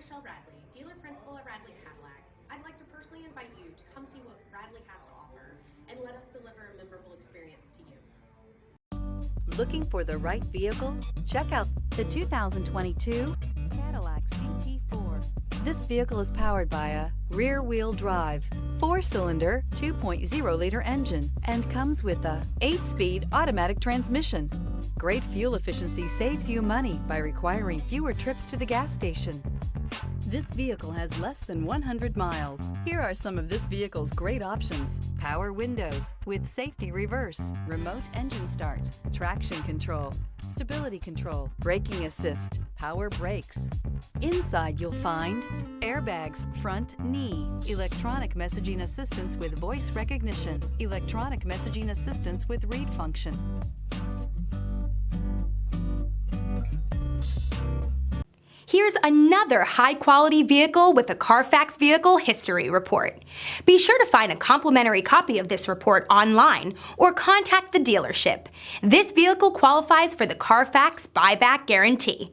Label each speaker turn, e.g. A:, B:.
A: Michelle Radley, dealer principal at Radley Cadillac. I'd like to personally invite you to come see what Radley has to offer and let us deliver a memorable experience to you.
B: Looking for the right vehicle? Check out the 2022 Cadillac CT4. This vehicle is powered by a rear-wheel drive, 4-cylinder, 2.0-liter engine, and comes with a 8-speed automatic transmission. Great fuel efficiency saves you money by requiring fewer trips to the gas station. This vehicle has less than 100 miles. Here are some of this vehicle's great options: power windows with safety reverse, remote engine start, traction control, stability control, braking assist, power brakes. Inside you'll find airbags, front knee, electronic messaging assistance with voice recognition, electronic messaging assistance with read function.
C: Here's another high-quality vehicle with a Carfax Vehicle History Report. Be sure to find a complimentary copy of this report online or contact the dealership. This vehicle qualifies for the Carfax Buyback Guarantee.